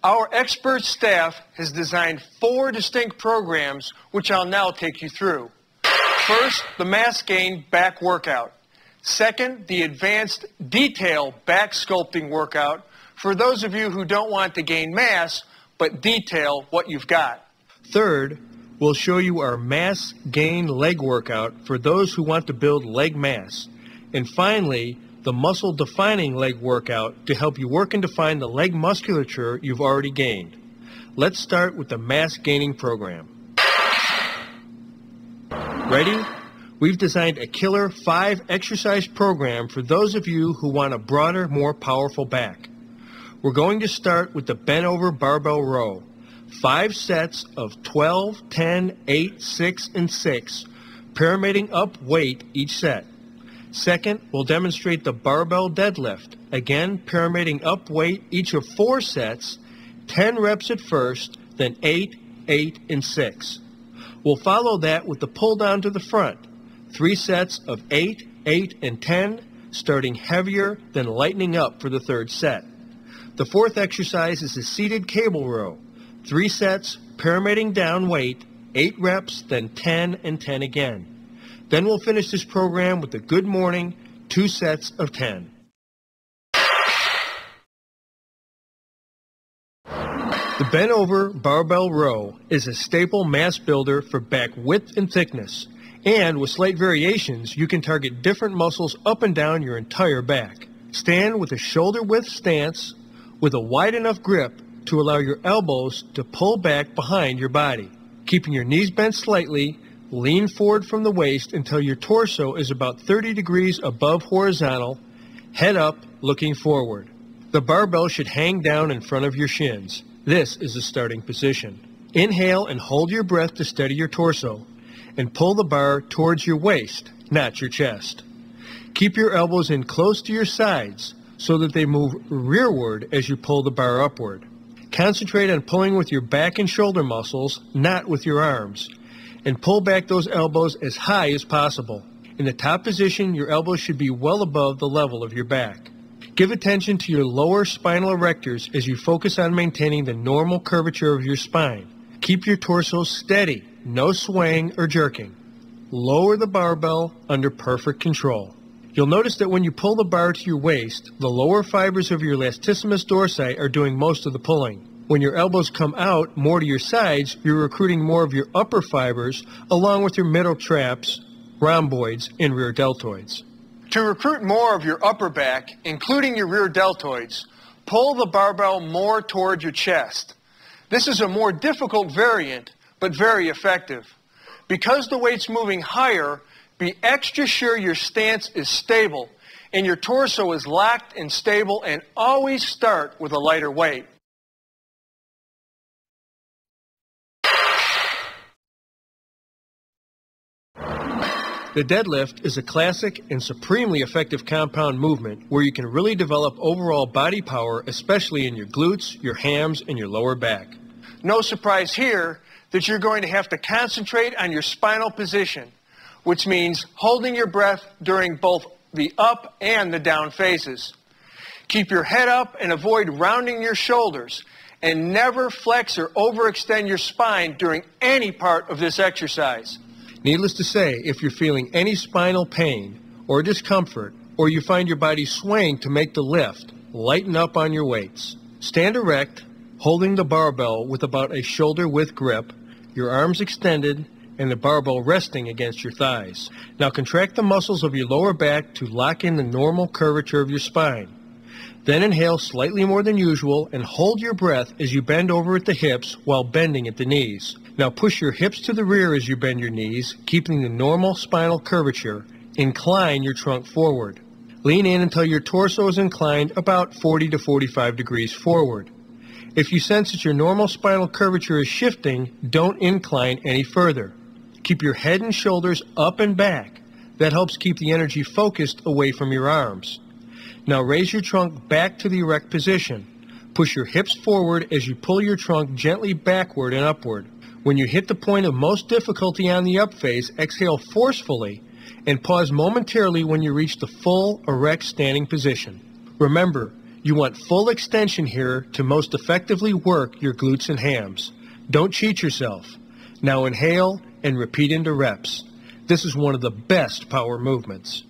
Our expert staff has designed 4 distinct programs which I'll now take you through. First, the mass gain back workout. Second, the advanced detail back sculpting workout for those of you who don't want to gain mass but detail what you've got. Third, we'll show you our mass gain leg workout for those who want to build leg mass. And finally, the muscle defining leg workout to help you work and define the leg musculature you've already gained. Let's start with the mass gaining program. Ready? We've designed a killer 5 exercise program for those of you who want a broader, more powerful back. We're going to start with the bent over barbell row. 5 sets of 12, 10, 8, 6, and 6, pyramiding up weight each set. Second, we'll demonstrate the barbell deadlift. Again, pyramiding up weight each of 4 sets, 10 reps at first, then 8, 8, and 6. We'll follow that with the pull down to the front. 3 sets of 8, 8, and 10, starting heavier, then lightening up for the 3rd set. The 4th exercise is a seated cable row. 3 sets, pyramiding down weight, 8 reps, then 10 and 10 again. Then we'll finish this program with a good morning, 2 sets of 10. The bent over barbell row is a staple mass builder for back width and thickness. And with slight variations, you can target different muscles up and down your entire back. Stand with a shoulder width stance with a wide enough grip to allow your elbows to pull back behind your body. Keeping your knees bent slightly, lean forward from the waist until your torso is about 30 degrees above horizontal, head up, looking forward. The barbell should hang down in front of your shins. This is the starting position. Inhale and hold your breath to steady your torso, and pull the bar towards your waist, not your chest. Keep your elbows in close to your sides so that they move rearward as you pull the bar upward. Concentrate on pulling with your back and shoulder muscles, not with your arms, and pull back those elbows as high as possible. In the top position, your elbows should be well above the level of your back. Give attention to your lower spinal erectors as you focus on maintaining the normal curvature of your spine. Keep your torso steady, no swaying or jerking. Lower the barbell under perfect control. You'll notice that when you pull the bar to your waist, the lower fibers of your latissimus dorsi are doing most of the pulling. When your elbows come out more to your sides, you're recruiting more of your upper fibers along with your middle traps, rhomboids, and rear deltoids. To recruit more of your upper back, including your rear deltoids, pull the barbell more toward your chest. This is a more difficult variant, but very effective. Because the weight's moving higher, be extra sure your stance is stable and your torso is locked and stable, and always start with a lighter weight. The deadlift is a classic and supremely effective compound movement where you can really develop overall body power, especially in your glutes, your hams, and your lower back. No surprise here that you're going to have to concentrate on your spinal position, which means holding your breath during both the up and the down phases. Keep your head up and avoid rounding your shoulders, and never flex or overextend your spine during any part of this exercise. Needless to say, if you're feeling any spinal pain or discomfort, or you find your body swaying to make the lift, lighten up on your weights. Stand erect, holding the barbell with about a shoulder-width grip, your arms extended, and the barbell resting against your thighs. Now contract the muscles of your lower back to lock in the normal curvature of your spine. Then inhale slightly more than usual and hold your breath as you bend over at the hips while bending at the knees. Now push your hips to the rear as you bend your knees, keeping the normal spinal curvature. Incline your trunk forward. Lean in until your torso is inclined about 40 to 45 degrees forward. If you sense that your normal spinal curvature is shifting, don't incline any further. Keep your head and shoulders up and back. That helps keep the energy focused away from your arms. Now raise your trunk back to the erect position. Push your hips forward as you pull your trunk gently backward and upward. When you hit the point of most difficulty on the up phase, exhale forcefully and pause momentarily when you reach the full erect standing position. Remember, You want full extension here to most effectively work your glutes and hams. Don't cheat yourself. Now inhale and repeat into reps. This is one of the best power movements.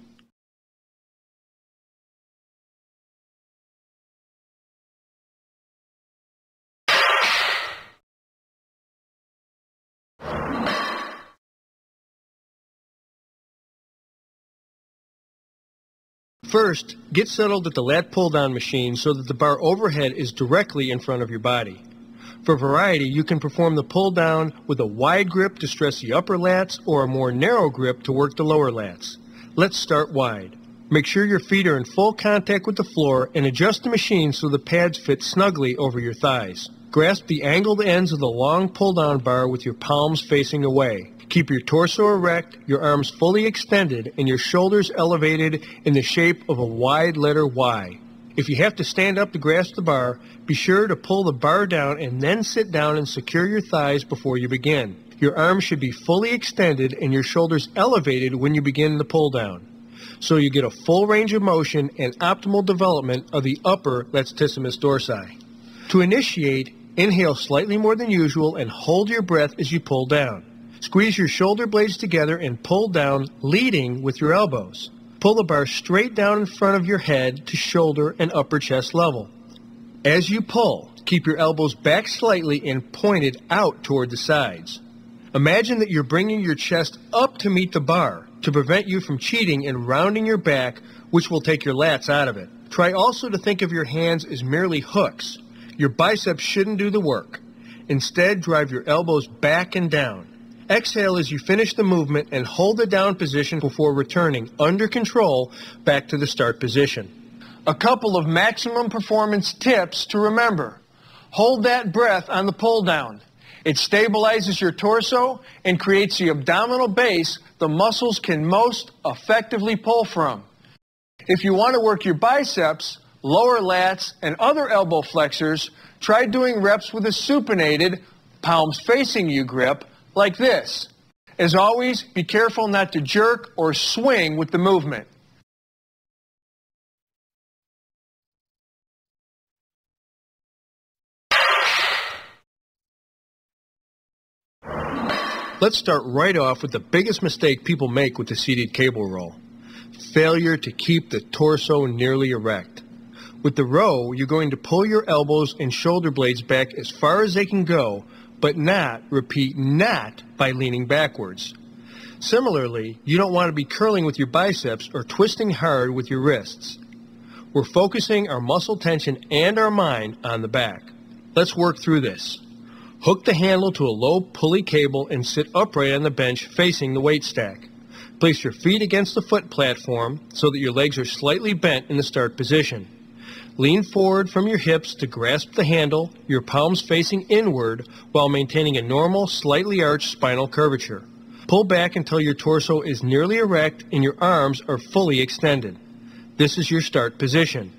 First, get settled at the lat pull-down machine so that the bar overhead is directly in front of your body. For variety, you can perform the pull-down with a wide grip to stress the upper lats or a more narrow grip to work the lower lats. Let's start wide. Make sure your feet are in full contact with the floor and adjust the machine so the pads fit snugly over your thighs. Grasp the angled ends of the long pull-down bar with your palms facing away. Keep your torso erect, your arms fully extended, and your shoulders elevated in the shape of a wide letter Y. If you have to stand up to grasp the bar, be sure to pull the bar down and then sit down and secure your thighs before you begin. Your arms should be fully extended and your shoulders elevated when you begin the pull down, so you get a full range of motion and optimal development of the upper latissimus dorsi. To initiate, inhale slightly more than usual and hold your breath as you pull down. Squeeze your shoulder blades together and pull down, leading with your elbows. Pull the bar straight down in front of your head to shoulder and upper chest level. As you pull, keep your elbows back slightly and pointed out toward the sides. Imagine that you're bringing your chest up to meet the bar to prevent you from cheating and rounding your back, which will take your lats out of it. Try also to think of your hands as merely hooks. Your biceps shouldn't do the work. Instead, drive your elbows back and down. Exhale as you finish the movement and hold the down position before returning, under control, back to the start position. A couple of maximum performance tips to remember. Hold that breath on the pull down. It stabilizes your torso and creates the abdominal base the muscles can most effectively pull from. If you want to work your biceps, lower lats, and other elbow flexors, try doing reps with a supinated, palms facing you grip, like this. As always, be careful not to jerk or swing with the movement. Let's start right off with the biggest mistake people make with the seated cable row. Failure to keep the torso nearly erect. With the row, you're going to pull your elbows and shoulder blades back as far as they can go, but not, repeat, not by leaning backwards. Similarly, you don't want to be curling with your biceps or twisting hard with your wrists. We're focusing our muscle tension and our mind on the back. Let's work through this. Hook the handle to a low pulley cable and sit upright on the bench facing the weight stack. Place your feet against the foot platform so that your legs are slightly bent in the start position. Lean forward from your hips to grasp the handle, your palms facing inward while maintaining a normal, slightly arched spinal curvature. Pull back until your torso is nearly erect and your arms are fully extended. This is your start position.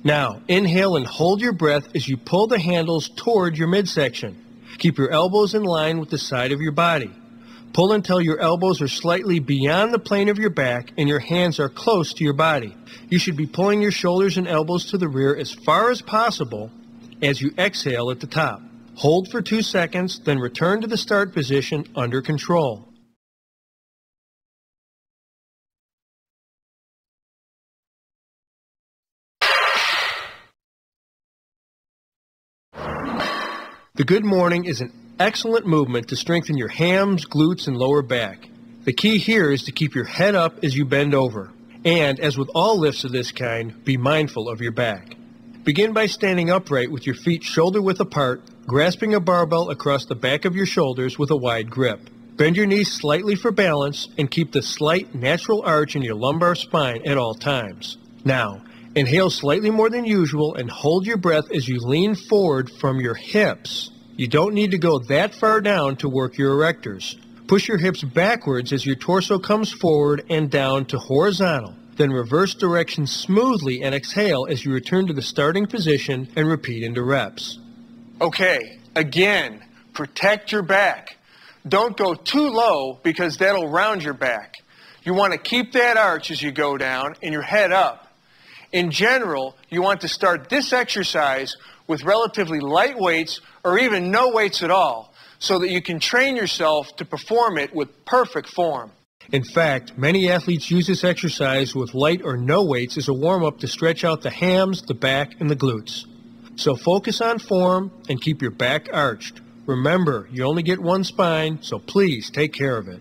Now, inhale and hold your breath as you pull the handles toward your midsection. Keep your elbows in line with the side of your body. Pull until your elbows are slightly beyond the plane of your back and your hands are close to your body. You should be pulling your shoulders and elbows to the rear as far as possible as you exhale at the top. Hold for 2 seconds, then return to the start position under control. The good morning is an excellent movement to strengthen your hams, glutes, and lower back. The key here is to keep your head up as you bend over. And, as with all lifts of this kind, be mindful of your back. Begin by standing upright with your feet shoulder-width apart, grasping a barbell across the back of your shoulders with a wide grip. Bend your knees slightly for balance and keep the slight natural arch in your lumbar spine at all times. Now, inhale slightly more than usual and hold your breath as you lean forward from your hips. You don't need to go that far down to work your erectors. Push your hips backwards as your torso comes forward and down to horizontal. Then reverse direction smoothly and exhale as you return to the starting position and repeat into reps. Okay, again, protect your back. Don't go too low because that'll round your back. You want to keep that arch as you go down and your head up. In general, you want to start this exercise with relatively light weights or even no weights at all, so that you can train yourself to perform it with perfect form. In fact, many athletes use this exercise with light or no weights as a warm-up to stretch out the hams, the back, and the glutes. So focus on form and keep your back arched. Remember, you only get one spine, so please take care of it.